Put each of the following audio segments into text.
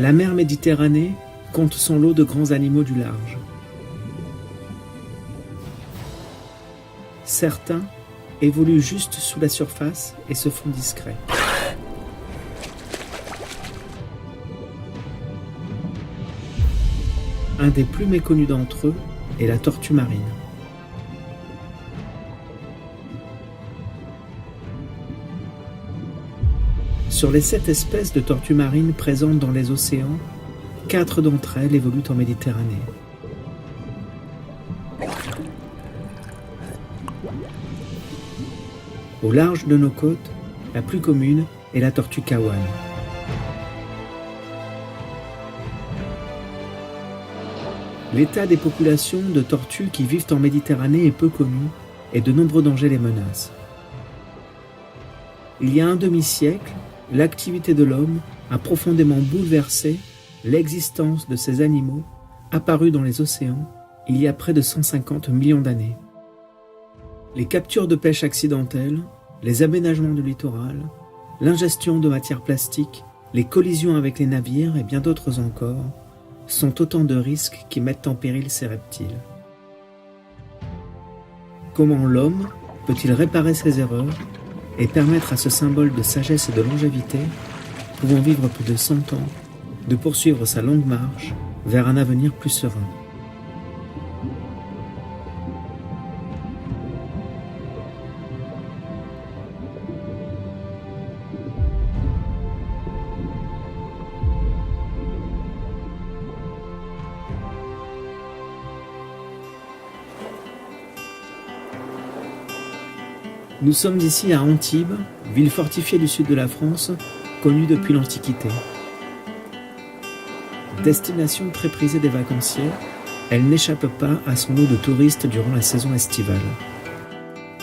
La mer Méditerranée compte son lot de grands animaux du large. Certains évoluent juste sous la surface et se font discrets. Un des plus méconnus d'entre eux est la tortue marine. Sur les 7 espèces de tortues marines présentes dans les océans, 4 d'entre elles évoluent en Méditerranée. Au large de nos côtes, la plus commune est la tortue kawan. L'état des populations de tortues qui vivent en Méditerranée est peu connu et de nombreux dangers les menacent. Il y a un demi-siècle, l'activité de l'homme a profondément bouleversé l'existence de ces animaux apparus dans les océans il y a près de 150 millions d'années. Les captures de pêche accidentelles, les aménagements du littoral, l'ingestion de matières plastiques, les collisions avec les navires et bien d'autres encore sont autant de risques qui mettent en péril ces reptiles. Comment l'homme peut-il réparer ses erreurs et permettre à ce symbole de sagesse et de longévité, pouvant vivre plus de 100 ans, de poursuivre sa longue marche vers un avenir plus serein? Nous sommes ici à Antibes, ville fortifiée du sud de la France, connue depuis l'Antiquité. Destination très prisée des vacanciers, elle n'échappe pas à son lot de touristes durant la saison estivale.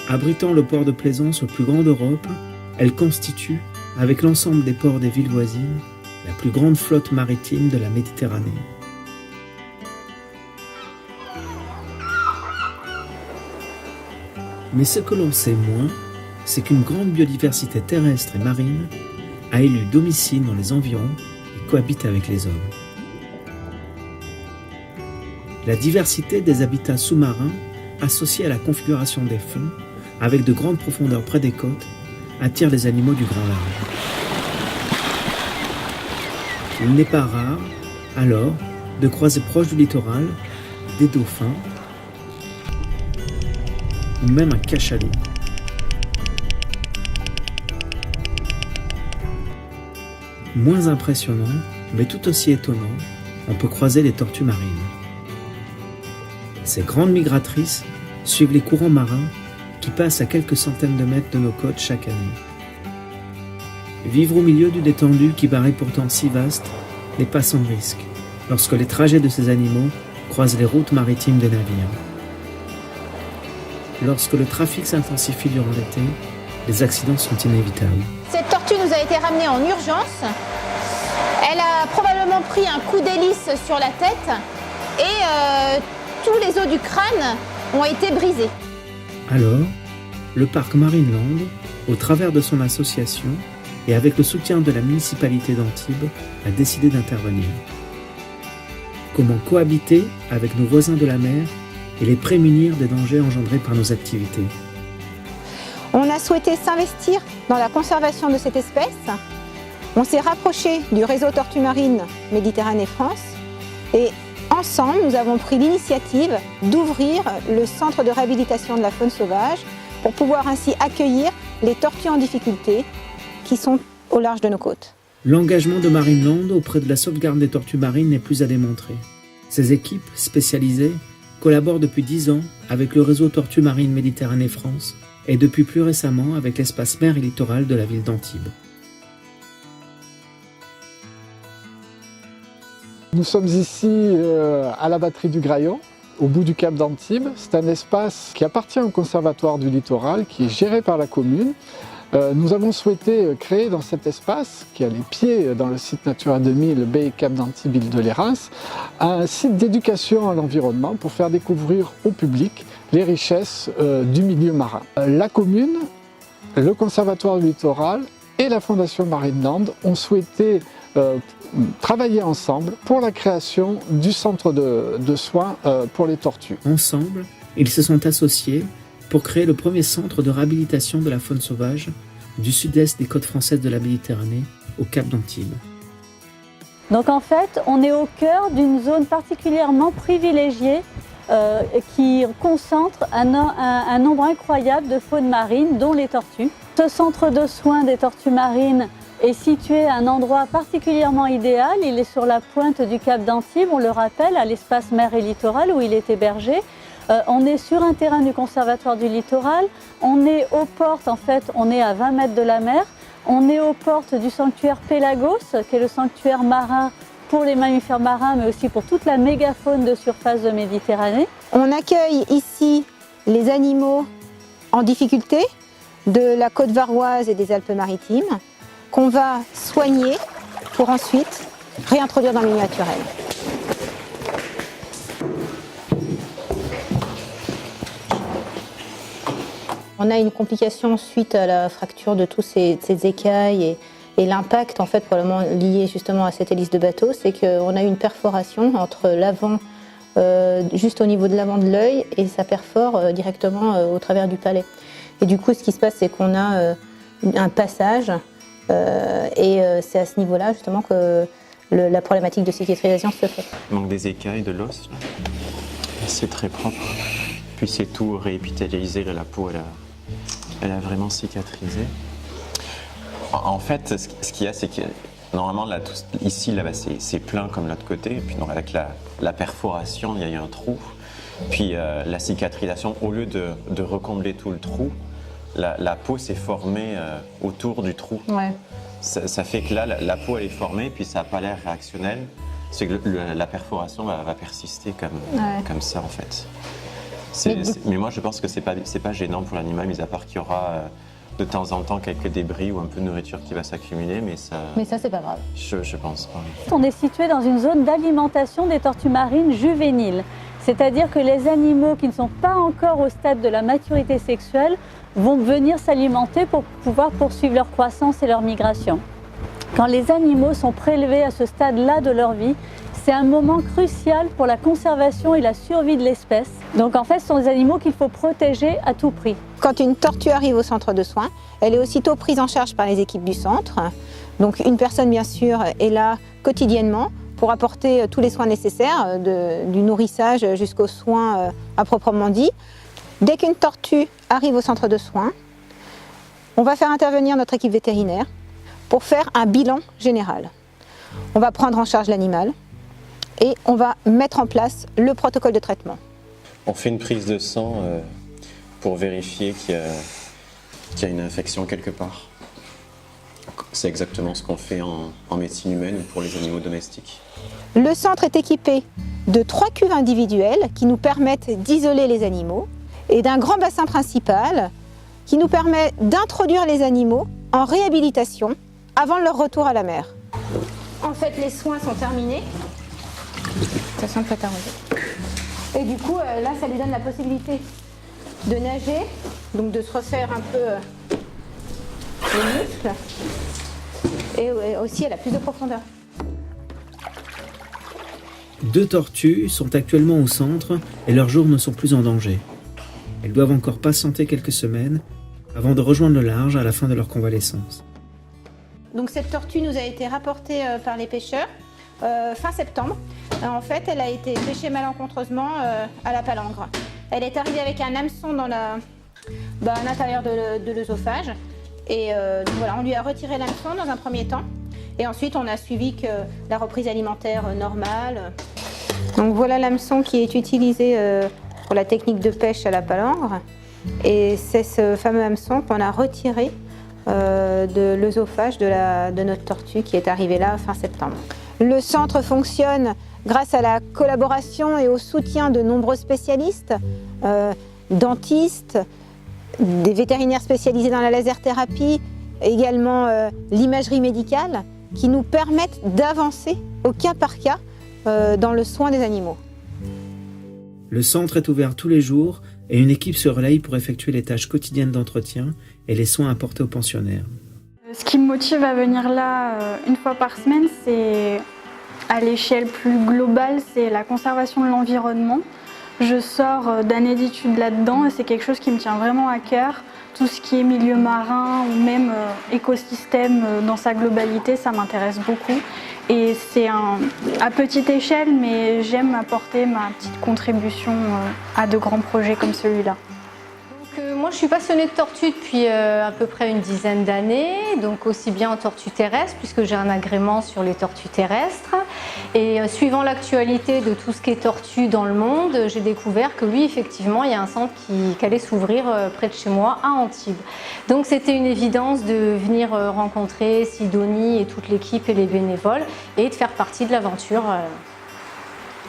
Abritant le port de Plaisance le plus grand d'Europe, elle constitue, avec l'ensemble des ports des villes voisines, la plus grande flotte maritime de la Méditerranée. Mais ce que l'on sait moins, c'est qu'une grande biodiversité terrestre et marine a élu domicile dans les environs et cohabite avec les hommes. La diversité des habitats sous-marins, associée à la configuration des fonds, avec de grandes profondeurs près des côtes, attire les animaux du grand large. Il n'est pas rare, alors, de croiser proche du littoral des dauphins, ou même un cachalot. Moins impressionnant, mais tout aussi étonnant, on peut croiser les tortues marines. Ces grandes migratrices suivent les courants marins qui passent à quelques centaines de mètres de nos côtes chaque année. Vivre au milieu d'une étendue qui paraît pourtant si vaste n'est pas sans risque lorsque les trajets de ces animaux croisent les routes maritimes des navires. Lorsque le trafic s'intensifie durant l'été, les accidents sont inévitables. Cette tortue nous a été ramenée en urgence. Elle a probablement pris un coup d'hélice sur la tête et tous les os du crâne ont été brisés. Alors, le parc Marineland, au travers de son association et avec le soutien de la municipalité d'Antibes, a décidé d'intervenir. Comment cohabiter avec nos voisins de la mer et les prémunir des dangers engendrés par nos activités. On a souhaité s'investir dans la conservation de cette espèce. On s'est rapproché du réseau Tortues Marines Méditerranée France et ensemble, nous avons pris l'initiative d'ouvrir le centre de réhabilitation de la faune sauvage pour pouvoir ainsi accueillir les tortues en difficulté qui sont au large de nos côtes. L'engagement de Marineland auprès de la sauvegarde des tortues marines n'est plus à démontrer. Ces équipes spécialisées collabore depuis 10 ans avec le réseau Tortues Marines Méditerranée France et depuis plus récemment avec l'espace mer et littoral de la ville d'Antibes. Nous sommes ici à la batterie du Graillon, au bout du cap d'Antibes. C'est un espace qui appartient au conservatoire du littoral, qui est géré par la commune. Nous avons souhaité créer dans cet espace, qui a les pieds dans le site Natura 2000, baie et cap d'Antibes, île de Lérins, un site d'éducation à l'environnement pour faire découvrir au public les richesses du milieu marin. La commune, le conservatoire du littoral et la Fondation Marineland ont souhaité travaillé ensemble pour la création du centre de soins pour les tortues. Ensemble, ils se sont associés pour créer le premier centre de réhabilitation de la faune sauvage du sud-est des côtes françaises de la Méditerranée, au Cap d'Antibes. Donc en fait, on est au cœur d'une zone particulièrement privilégiée qui concentre un nombre incroyable de faune marine, dont les tortues. Ce centre de soins des tortues marines est situé à un endroit particulièrement idéal. Il est sur la pointe du Cap d'Antibes, on le rappelle, à l'espace mer et littoral où il est hébergé. On est sur un terrain du Conservatoire du Littoral, on est aux portes, en fait, on est à 20 mètres de la mer, on est aux portes du sanctuaire Pélagos, qui est le sanctuaire marin pour les mammifères marins, mais aussi pour toute la mégafaune de surface de Méditerranée. On accueille ici les animaux en difficulté de la côte varoise et des Alpes-Maritimes, qu'on va soigner pour ensuite réintroduire dans le milieu naturel. On a une complication suite à la fracture de tous ces écailles et l'impact en fait probablement lié justement à cette hélice de bateau, c'est qu'on a une perforation entre l'avant, juste au niveau de l'avant de l'œil, et ça perfore directement au travers du palais. Et du coup, ce qui se passe, c'est qu'on a un passage, et c'est à ce niveau-là justement que la problématique de cicatrisation se fait. Il manque des écailles, de l'os. C'est très propre. Puis c'est tout réépitalisé, la peau elle a vraiment cicatrisé. En fait, ce qu'il y a, c'est que normalement là, ici là, c'est plein comme l'autre côté, et puis donc, avec la perforation, il y a eu un trou. Puis la cicatrisation, au lieu de recombler tout le trou, la peau s'est formée autour du trou. Ouais. Ça fait que là, la peau elle est formée, puis ça n'a pas l'air réactionnel. C'est que la perforation va persister comme ça en fait. Mais moi je pense que c'est pas gênant pour l'animal, mis à part qu'il y aura de temps en temps quelques débris ou un peu de nourriture qui va s'accumuler, mais ça c'est pas grave. Je pense pas. On est situé dans une zone d'alimentation des tortues marines juvéniles. C'est-à-dire que les animaux qui ne sont pas encore au stade de la maturité sexuelle vont venir s'alimenter pour pouvoir poursuivre leur croissance et leur migration. Quand les animaux sont prélevés à ce stade-là de leur vie, c'est un moment crucial pour la conservation et la survie de l'espèce. Donc en fait, ce sont des animaux qu'il faut protéger à tout prix. Quand une tortue arrive au centre de soins, elle est aussitôt prise en charge par les équipes du centre. Donc une personne, bien sûr, est là quotidiennement pour apporter tous les soins nécessaires, du nourrissage jusqu'aux soins à proprement dit. Dès qu'une tortue arrive au centre de soins, on va faire intervenir notre équipe vétérinaire pour faire un bilan général. On va prendre en charge l'animal et on va mettre en place le protocole de traitement. On fait une prise de sang pour vérifier qu'il y a une infection quelque part. C'est exactement ce qu'on fait en médecine humaine ou pour les animaux domestiques. Le centre est équipé de 3 cuves individuelles qui nous permettent d'isoler les animaux et d'un grand bassin principal qui nous permet d'introduire les animaux en réhabilitation avant leur retour à la mer. En fait, les soins sont terminés. Ça sent prêt à arroser. Et du coup, là, ça lui donne la possibilité de nager, donc de se refaire un peu les muscles. Et aussi, elle a plus de profondeur. 2 tortues sont actuellement au centre et leurs jours ne sont plus en danger. Elles doivent encore patienter quelques semaines avant de rejoindre le large à la fin de leur convalescence. Donc cette tortue nous a été rapportée par les pêcheurs fin septembre. En fait, elle a été pêchée malencontreusement à la palangre. Elle est arrivée avec un hameçon dans à l'intérieur de l'œsophage. Et voilà, on lui a retiré l'hameçon dans un premier temps. Et ensuite, on a suivi que la reprise alimentaire normale. Donc voilà l'hameçon qui est utilisé pour la technique de pêche à la palangre. Et c'est ce fameux hameçon qu'on a retiré de l'œsophage de notre tortue qui est arrivée là fin septembre. Le centre fonctionne grâce à la collaboration et au soutien de nombreux spécialistes, dentistes, des vétérinaires spécialisés dans la laser-thérapie, également l'imagerie médicale, qui nous permettent d'avancer au cas par cas dans le soin des animaux. Le centre est ouvert tous les jours et une équipe se relaye pour effectuer les tâches quotidiennes d'entretien et les soins apportés aux pensionnaires. Ce qui me motive à venir là une fois par semaine, c'est à l'échelle plus globale, c'est la conservation de l'environnement. Je sors d'années d'études là-dedans et c'est quelque chose qui me tient vraiment à cœur. Tout ce qui est milieu marin ou même écosystème dans sa globalité, ça m'intéresse beaucoup. Et c'est à petite échelle, mais j'aime apporter ma petite contribution à de grands projets comme celui-là. Moi, je suis passionnée de tortues depuis à peu près une dizaine d'années, donc aussi bien en tortues terrestres, puisque j'ai un agrément sur les tortues terrestres. Et suivant l'actualité de tout ce qui est tortues dans le monde, j'ai découvert que oui, effectivement, il y a un centre qui allait s'ouvrir près de chez moi, à Antibes. Donc c'était une évidence de venir rencontrer Sidonie et toute l'équipe et les bénévoles, et de faire partie de l'aventure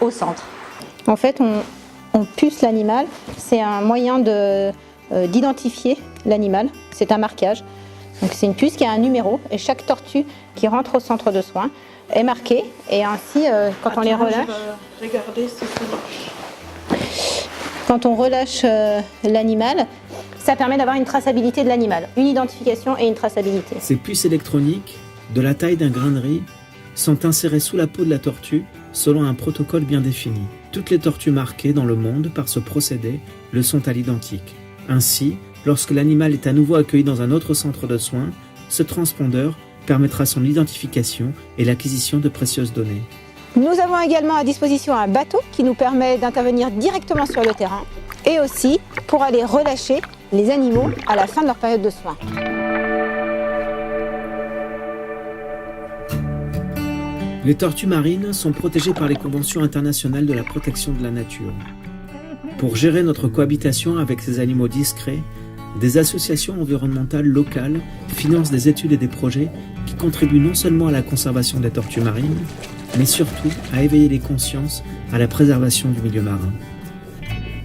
au centre. En fait, on puce l'animal, c'est un moyen d'identifier l'animal, c'est un marquage. Donc c'est une puce qui a un numéro et chaque tortue qui rentre au centre de soins est marquée et ainsi quand on les relâche, quand on relâche l'animal, ça permet d'avoir une traçabilité de l'animal, une identification et une traçabilité. Ces puces électroniques, de la taille d'un grain de riz, sont insérées sous la peau de la tortue selon un protocole bien défini. Toutes les tortues marquées dans le monde par ce procédé le sont à l'identique. Ainsi, lorsque l'animal est à nouveau accueilli dans un autre centre de soins, ce transpondeur permettra son identification et l'acquisition de précieuses données. Nous avons également à disposition un bateau qui nous permet d'intervenir directement sur le terrain et aussi pour aller relâcher les animaux à la fin de leur période de soins. Les tortues marines sont protégées par les conventions internationales de la protection de la nature. Pour gérer notre cohabitation avec ces animaux discrets, des associations environnementales locales financent des études et des projets qui contribuent non seulement à la conservation des tortues marines, mais surtout à éveiller les consciences à la préservation du milieu marin.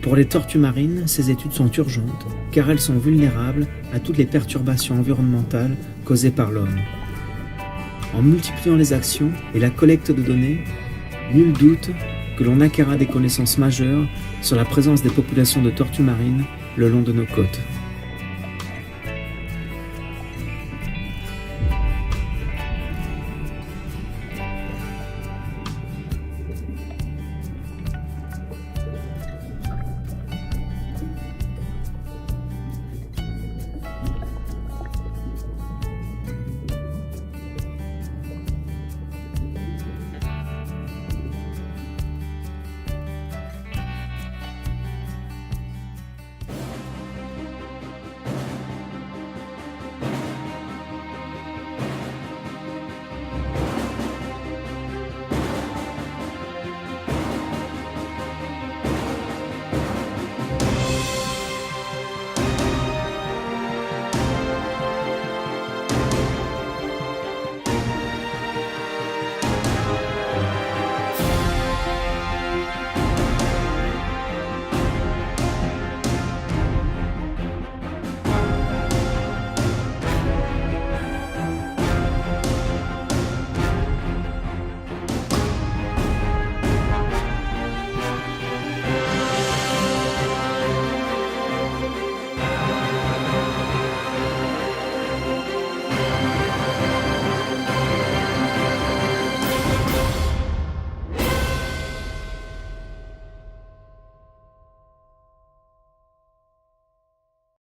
Pour les tortues marines, ces études sont urgentes car elles sont vulnérables à toutes les perturbations environnementales causées par l'homme. En multipliant les actions et la collecte de données, nul doute que l'on acquérera des connaissances majeures sur la présence des populations de tortues marines le long de nos côtes.